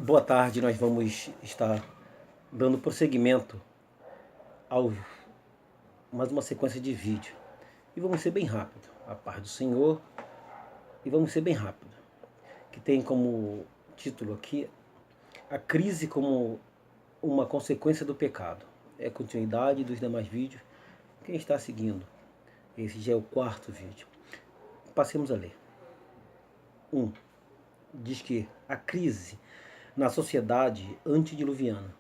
Boa tarde, nós vamos estar dando prosseguimento a mais uma sequência de vídeo. E vamos ser bem rápido, a paz do Senhor, e vamos ser bem rápido. Que tem como título aqui, a crise como uma consequência do pecado. É a continuidade dos demais vídeos. Quem está seguindo, esse já é o quarto vídeo. Passemos a ler. 1. Diz que a crise na sociedade antediluviana.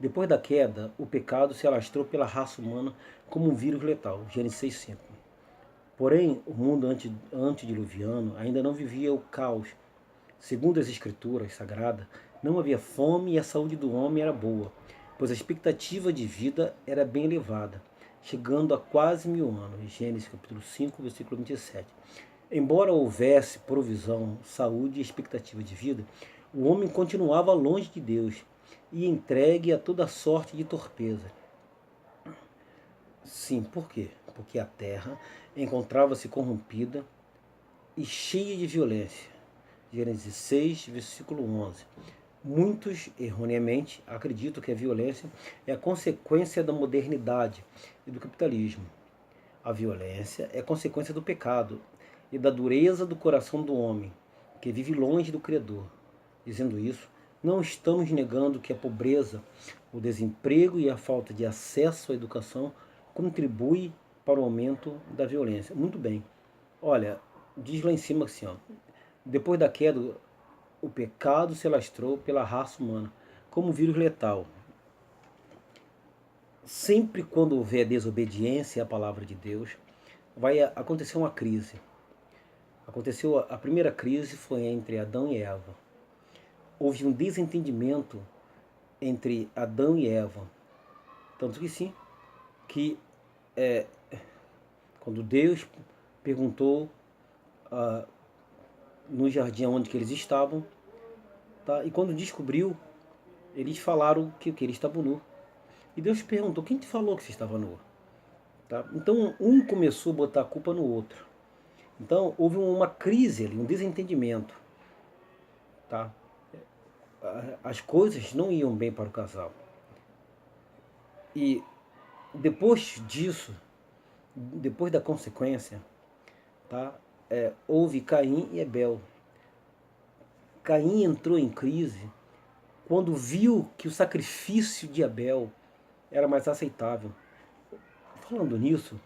Depois da queda, o pecado se alastrou pela raça humana como um vírus letal. Gênesis 6:5. Porém, o mundo antediluviano ainda não vivia o caos. Segundo as escrituras sagradas, não havia fome e a saúde do homem era boa, pois a expectativa de vida era bem elevada, chegando a quase 1000 anos. Gênesis capítulo 5, versículo 27. Embora houvesse provisão, saúde e expectativa de vida, o homem continuava longe de Deus e entregue a toda sorte de torpeza. Sim, por quê? Porque a terra encontrava-se corrompida e cheia de violência. Gênesis 6, versículo 11. Muitos, erroneamente, acreditam que a violência é a consequência da modernidade e do capitalismo. A violência é consequência do pecado e da dureza do coração do homem, que vive longe do Criador. Dizendo isso, não estamos negando que a pobreza, o desemprego e a falta de acesso à educação contribuem para o aumento da violência. Muito bem. Olha, diz lá em cima assim, ó, depois da queda, o pecado se alastrou pela raça humana como um vírus letal. Sempre quando houver desobediência à palavra de Deus, vai acontecer uma crise. Aconteceu a primeira crise foi entre Adão e Eva. Houve um desentendimento entre Adão e Eva. Tanto que sim, que quando Deus perguntou no jardim onde que eles estavam, tá? E quando descobriu, eles falaram que eles estavam nu. E Deus perguntou, quem te falou que você estava nu? Tá? Então um começou a botar a culpa no outro. Então houve uma crise ali, um desentendimento. Tá? As coisas não iam bem para o casal. E depois disso, depois da consequência, tá? Houve Caim e Abel. Caim entrou em crise quando viu que o sacrifício de Abel era mais aceitável. Falando nisso,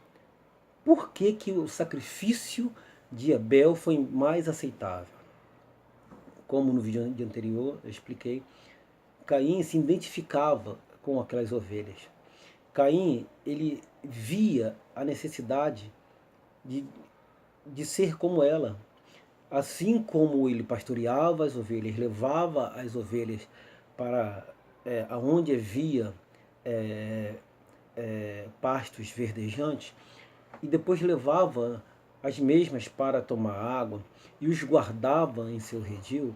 por que o sacrifício de Abel foi mais aceitável? Como no vídeo anterior eu expliquei, Caim se identificava com aquelas ovelhas. Caim, ele via a necessidade de ser como ela. Assim como ele pastoreava as ovelhas, levava as ovelhas para aonde havia pastos verdejantes, e depois levava as mesmas para tomar água e os guardava em seu redil.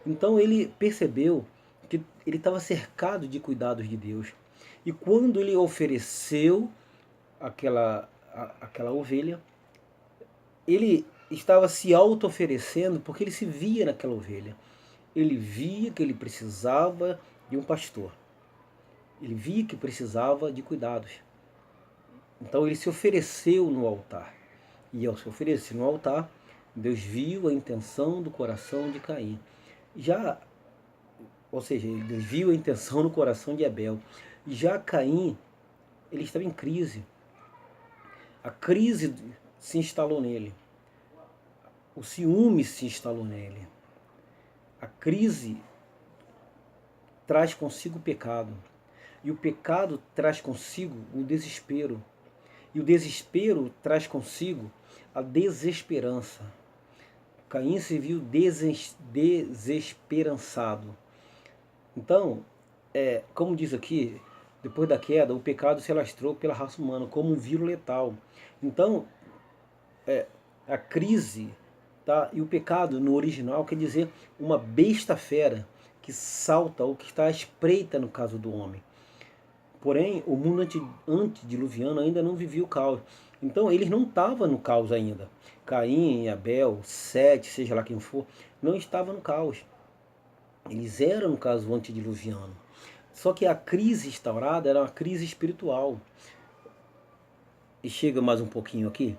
Então ele percebeu que ele estava cercado de cuidados de Deus. E quando ele ofereceu aquela ovelha, ele estava se auto-oferecendo porque ele se via naquela ovelha. Ele via que ele precisava de um pastor. Ele via que precisava de cuidados. Então ele se ofereceu no altar. E ao se oferecer no altar, Deus viu a intenção do coração de Caim. Ou seja, Deus viu a intenção no coração de Abel. Já Caim, ele estava em crise. A crise se instalou nele. O ciúme se instalou nele. A crise traz consigo o pecado. E o pecado traz consigo o desespero. E o desespero traz consigo a desesperança. Caim se viu desesperançado. Então, como diz aqui, depois da queda, o pecado se alastrou pela raça humana como um vírus letal. Então, a crise, tá? E o pecado no original quer dizer uma besta fera que salta ou que está à espreita no caso do homem. Porém, o mundo antediluviano ainda não vivia o caos. Então, eles não estavam no caos ainda. Caim, Abel, Sete, seja lá quem for, não estavam no caos. Eles eram, no caso, antediluviano. Só que a crise instaurada era uma crise espiritual. E chega mais um pouquinho aqui.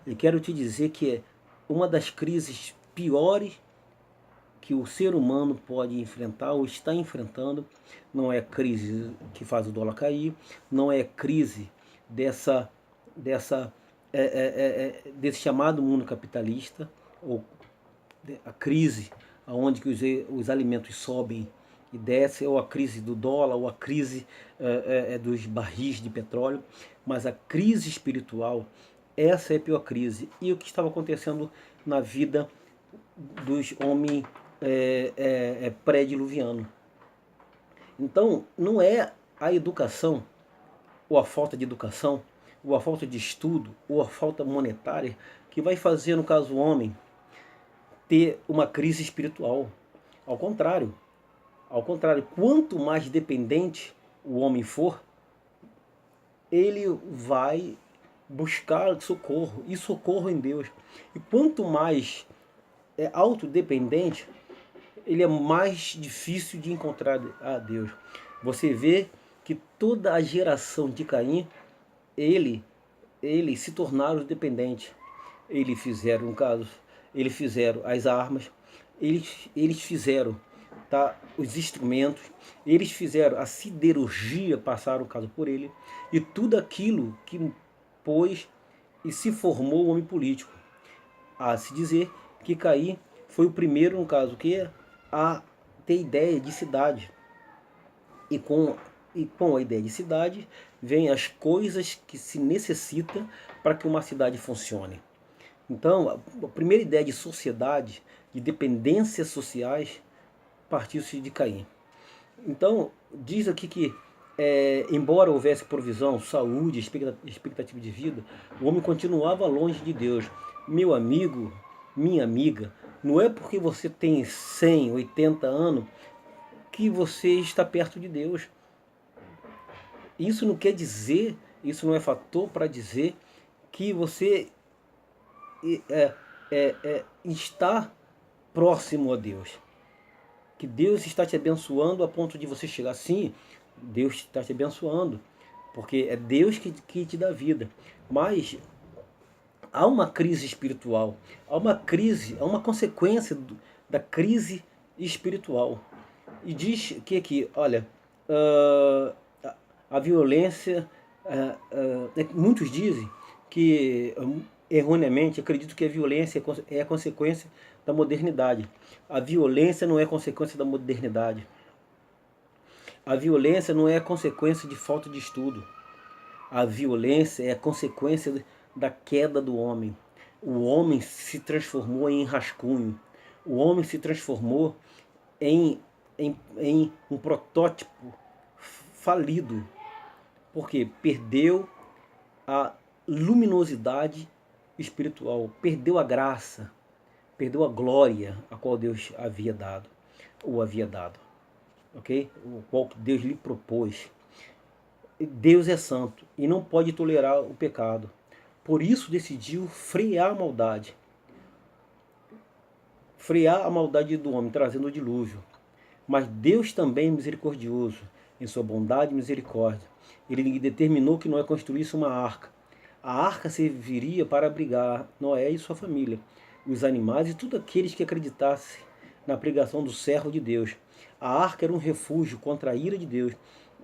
Eu quero te dizer que é uma das crises piores que o ser humano pode enfrentar ou está enfrentando. Não é crise que faz o dólar cair, não é crise desse chamado mundo capitalista, ou a crise onde que os alimentos sobem e descem, ou a crise do dólar, ou a crise dos barris de petróleo, mas a crise espiritual, essa é a pior crise. E o que estava acontecendo na vida dos homens pré-diluvianos. Então, não é a educação, ou a falta de educação, ou a falta de estudo, ou a falta monetária, que vai fazer, no caso, o homem ter uma crise espiritual. Ao contrário, quanto mais dependente o homem for, ele vai buscar socorro, e socorro em Deus. E quanto mais autodependente, ele é mais difícil de encontrar a Deus. Você vê que toda a geração de Caim, eles se tornaram dependentes. Eles fizeram, no caso, eles fizeram as armas, eles fizeram, tá, os instrumentos, eles fizeram a siderurgia, passaram o caso por ele, e tudo aquilo que pôs e se formou o homem político. A se dizer que Caim foi o primeiro, no caso, que a ter ideia de cidade. E com a ideia de cidade, vem as coisas que se necessita para que uma cidade funcione. Então, a primeira ideia de sociedade, de dependências sociais, partiu-se de Caim. Então, diz aqui que, embora houvesse provisão, saúde, expectativa de vida, o homem continuava longe de Deus. Meu amigo, minha amiga, não é porque você tem 100, 80 anos que você está perto de Deus. Isso não quer dizer, isso não é fator para dizer que você está próximo a Deus. Que Deus está te abençoando a ponto de você chegar assim, Deus está te abençoando, porque é Deus que te dá vida. Mas há uma crise espiritual, há uma consequência da crise espiritual. E diz que aqui, olha, a violência, muitos dizem que, erroneamente, acredito que a violência é a consequência da modernidade. A violência não é consequência da modernidade. A violência não é consequência de falta de estudo. A violência é a consequência da queda do homem. O homem se transformou em rascunho. O homem se transformou em um protótipo falido. Porque perdeu a luminosidade espiritual, perdeu a graça, perdeu a glória a qual Deus havia dado, ok? O qual Deus lhe propôs. Deus é santo e não pode tolerar o pecado. Por isso decidiu frear a maldade. Frear a maldade do homem, trazendo o dilúvio. Mas Deus também é misericordioso, em sua bondade e misericórdia. Ele determinou que Noé construísse uma arca. A arca serviria para abrigar Noé e sua família, os animais e todos aqueles que acreditassem na pregação do servo de Deus. A arca era um refúgio contra a ira de Deus,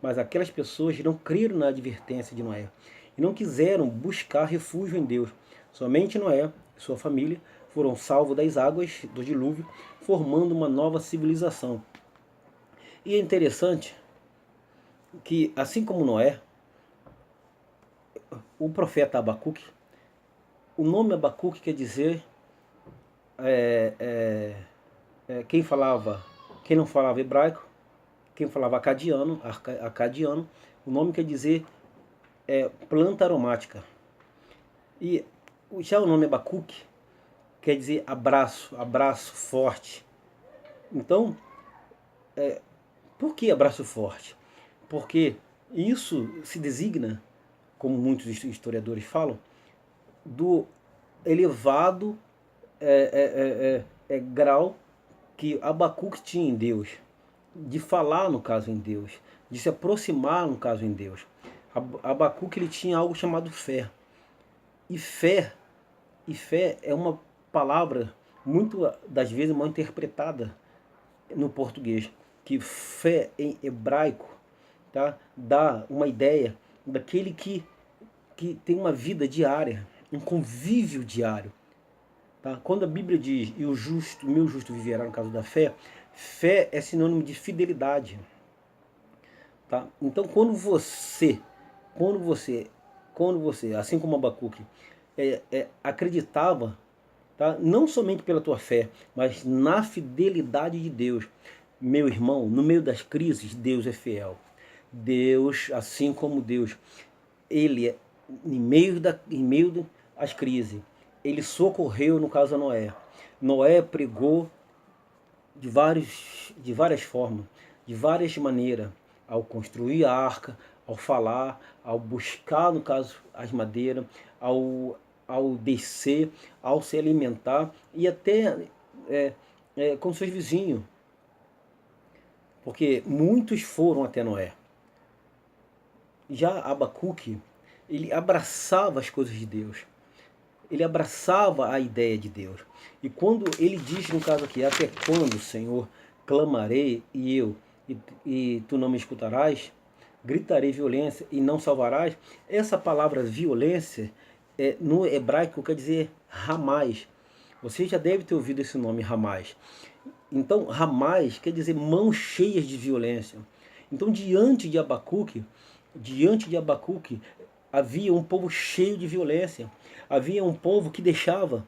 mas aquelas pessoas não creram na advertência de Noé e não quiseram buscar refúgio em Deus. Somente Noé e sua família foram salvos das águas do dilúvio, formando uma nova civilização. E é interessante que, assim como Noé, o profeta Abacuque, o nome Abacuque quer dizer quem não falava hebraico, quem falava acadiano, o nome quer dizer planta aromática. E já o nome Abacuque quer dizer abraço forte. Então, por que abraço forte? Porque isso se designa, como muitos historiadores falam, do elevado grau que Abacuque tinha em Deus. de falar, no caso, em Deus, de se aproximar, no caso, em Deus. Abacuque, ele tinha algo chamado fé. E fé, é uma palavra muito das vezes mal interpretada no português, que fé em hebraico, tá, dá uma ideia daquele que tem uma vida diária, um convívio diário. Tá? Quando a Bíblia diz, e o meu justo viverá, no caso da fé, fé é sinônimo de fidelidade. Tá? Então quando você, assim como Abacuque, acreditava, tá? Não somente pela tua fé, mas na fidelidade de Deus. Meu irmão, no meio das crises, Deus é fiel. Deus, assim como Deus, ele, em meio das crises, ele socorreu, no caso, a Noé. Noé pregou de várias formas, de várias maneiras, ao construir a arca, ao falar, ao buscar, no caso, as madeiras, ao descer, ao se alimentar e até com seus vizinhos. Porque muitos foram até Noé. Já Abacuque, ele abraçava as coisas de Deus. Ele abraçava a ideia de Deus. E quando ele diz, no caso aqui, até quando, Senhor, clamarei e tu não me escutarás, gritarei violência e não salvarás, essa palavra violência no hebraico quer dizer ramais. Você já deve ter ouvido esse nome, ramais. Então, ramais quer dizer mãos cheias de violência. Então, diante de Abacuque, havia um povo cheio de violência. Havia um povo que deixava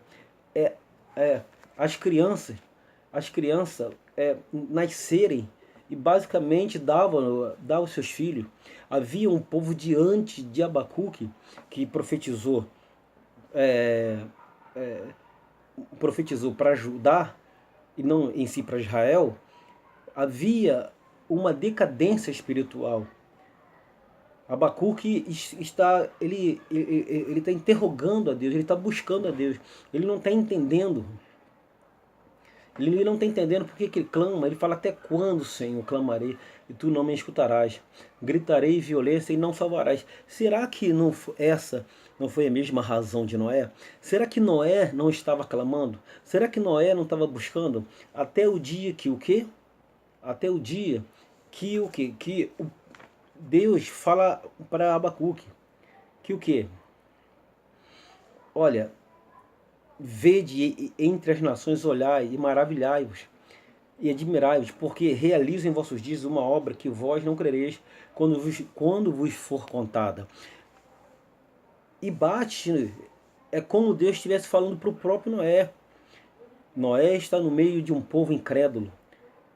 as crianças nascerem e basicamente dava aos seus filhos. Havia um povo diante de Abacuque que profetizou para Judá e não em si para Israel. Havia uma decadência espiritual. Abacuque ele está interrogando a Deus, ele está buscando a Deus. Ele não está entendendo. Ele não está entendendo por que ele clama. Ele fala, até quando, Senhor, clamarei e tu não me escutarás? Gritarei violência e não salvarás. Será que essa não foi a mesma razão de Noé? Será que Noé não estava clamando? Será que Noé não estava buscando? Até o dia que o quê? Até o dia que o quê? Que Deus fala para Abacuque que o quê? Olha, vede entre as nações, olhai e maravilhai-vos e admirai-vos, porque realizo em vossos dias uma obra que vós não crereis quando vos for contada. E bate, é como Deus estivesse falando para o próprio Noé. Noé está no meio de um povo incrédulo,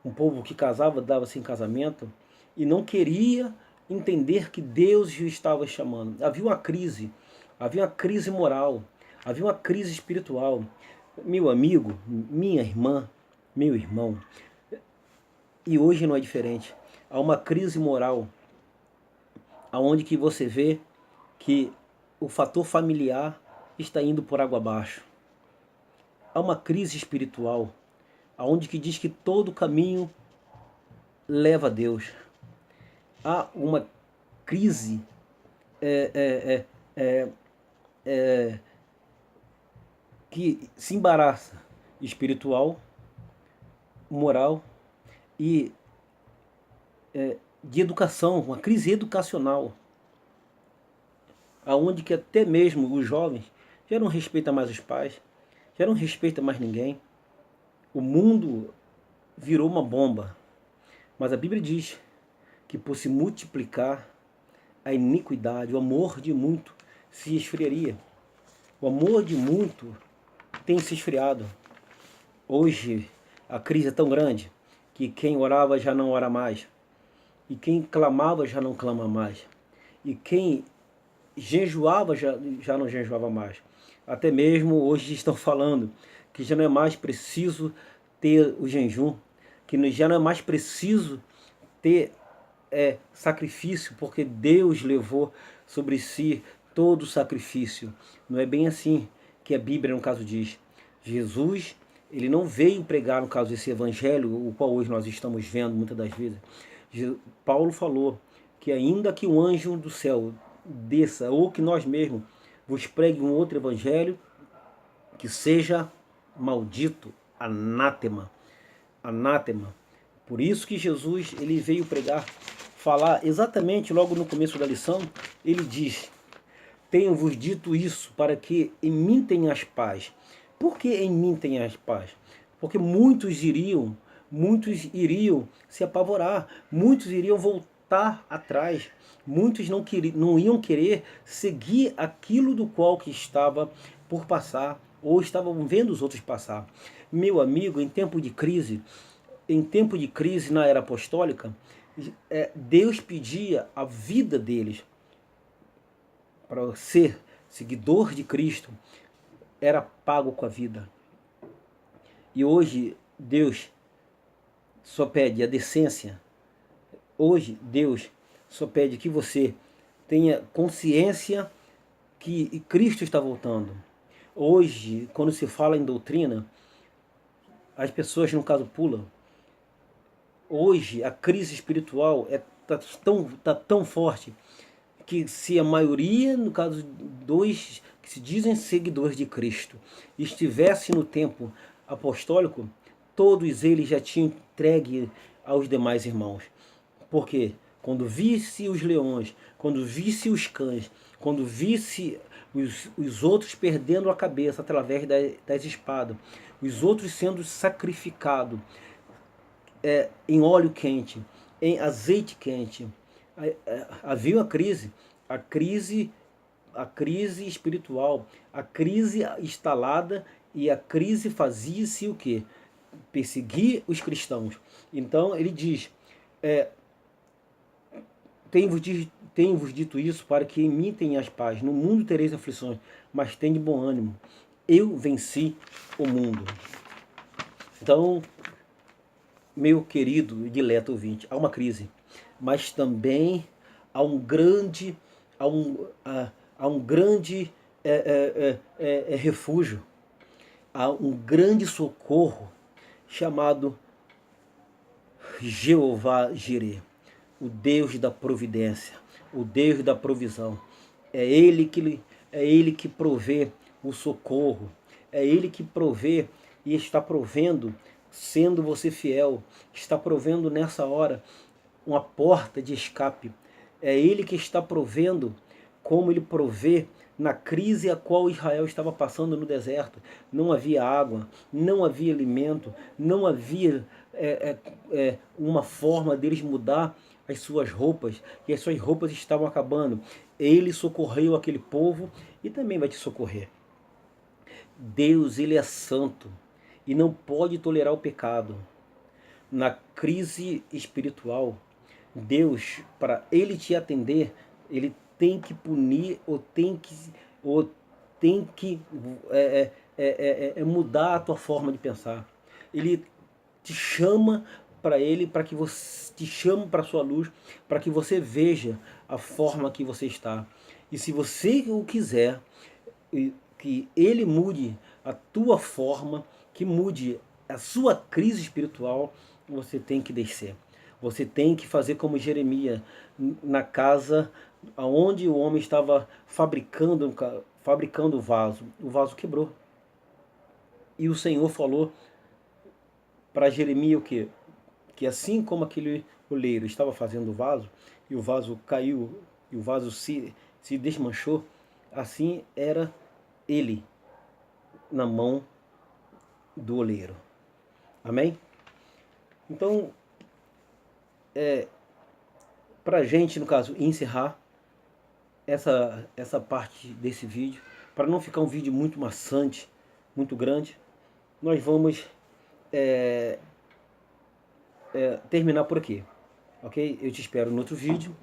um povo que casava, dava-se em casamento e não queria entender que Deus o estava chamando. Havia uma crise moral, havia uma crise espiritual. Meu amigo, minha irmã, meu irmão, e hoje não é diferente. Há uma crise moral, aonde que você vê que o fator familiar está indo por água abaixo. Há uma crise espiritual, aonde que diz que todo caminho leva a Deus. Há uma crise que se embaraça, espiritual, moral e de educação, uma crise educacional, aonde que até mesmo os jovens já não respeitam mais os pais, já não respeitam mais ninguém. O mundo virou uma bomba, mas a Bíblia diz que por se multiplicar a iniquidade, o amor de muito se esfriaria. O amor de muito tem se esfriado. Hoje a crise é tão grande que quem orava já não ora mais. E quem clamava já não clama mais. E quem jejuava já não jejuava mais. Até mesmo hoje estão falando que já não é mais preciso ter o jejum, que já não é mais preciso ter sacrifício, porque Deus levou sobre si todo o sacrifício. Não é bem assim que a Bíblia, no caso, diz. Jesus, Ele não veio pregar, no caso, esse evangelho, o qual hoje nós estamos vendo muitas das vezes. Paulo falou que ainda que o anjo do céu desça, ou que nós mesmos vos pregue um outro evangelho, que seja maldito, anátema, anátema. Por isso que Jesus ele veio pregar, falar exatamente logo no começo da lição, ele diz: tenho-vos dito isso para que em mim tenhas paz. Por que em mim tenhas paz? Porque muitos iriam se apavorar, muitos iriam voltar atrás, muitos não iam querer seguir aquilo do qual que estava por passar, ou estavam vendo os outros passar. Meu amigo, em tempo de crise na era apostólica, Deus pedia a vida deles. Para ser seguidor de Cristo, era pago com a vida. E hoje Deus só pede a decência. Hoje Deus só pede que você tenha consciência que Cristo está voltando. Hoje, quando se fala em doutrina, as pessoas, no caso, pulam. Hoje, a crise espiritual tá tão forte que se a maioria, no caso, dois que se dizem seguidores de Cristo, estivesse no tempo apostólico, todos eles já tinham entregue aos demais irmãos. Porque quando visse os leões, quando visse os cães, quando visse os outros perdendo a cabeça através das espadas, os outros sendo sacrificados em óleo quente, em azeite quente, havia a crise espiritual, a crise instalada, e a crise fazia-se o quê? Perseguir os cristãos. Então ele diz: tenho-vos dito isso para que em mim tenhas paz. No mundo tereis aflições, mas tende bom ânimo. Eu venci o mundo. Então, meu querido e dileto ouvinte, há uma crise, mas também há um grande, refúgio, há um grande socorro chamado Jeová Jireh, o Deus da providência, o Deus da provisão. É Ele que provê o socorro, é Ele que provê e está provendo, sendo você fiel, está provendo nessa hora uma porta de escape. É Ele que está provendo, como Ele provê na crise a qual Israel estava passando no deserto. Não havia água, não havia alimento, não havia uma forma deles mudar as suas roupas, e as suas roupas estavam acabando. Ele socorreu aquele povo e também vai te socorrer. Deus, Ele é santo e não pode tolerar o pecado. Na crise espiritual, Deus, para Ele te atender, Ele tem que punir ou tem que mudar a tua forma de pensar. Ele te chama para Ele, para que você te chame para a sua luz, para que você veja a forma que você está. E se você o quiser, que Ele mude a tua forma, que mude a sua crise espiritual, você tem que descer. Você tem que fazer como Jeremias, na casa onde o homem estava fabricando o vaso. O vaso quebrou. E o Senhor falou para Jeremias o quê? Que assim como aquele oleiro estava fazendo o vaso, e o vaso caiu, e o vaso se desmanchou, assim era ele na mão do oleiro. Amém? Então, para a gente, no caso, encerrar essa parte desse vídeo, para não ficar um vídeo muito maçante, muito grande, nós vamos terminar por aqui, ok? Eu te espero no outro vídeo,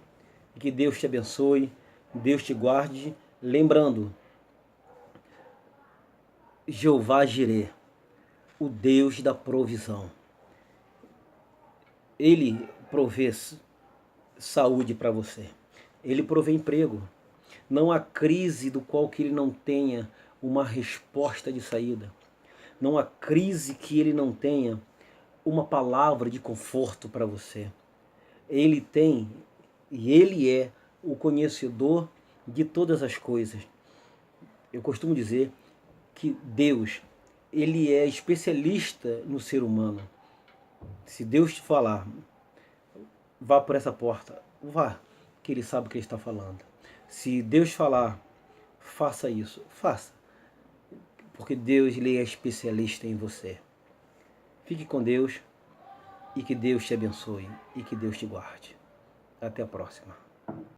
que Deus te abençoe, Deus te guarde, lembrando, Jeová Jireh, o Deus da provisão. Ele provê saúde para você. Ele provê emprego. Não há crise do qual que ele não tenha uma resposta de saída. não há crise que Ele não tenha uma palavra de conforto para você. Ele tem e Ele é o conhecedor de todas as coisas. Eu costumo dizer que Deus, Ele é especialista no ser humano. Se Deus te falar, vá por essa porta, vá, que Ele sabe o que Ele está falando. Se Deus falar, faça isso, faça. Porque Deus, Ele é especialista em você. Fique com Deus e que Deus te abençoe e que Deus te guarde. Até a próxima.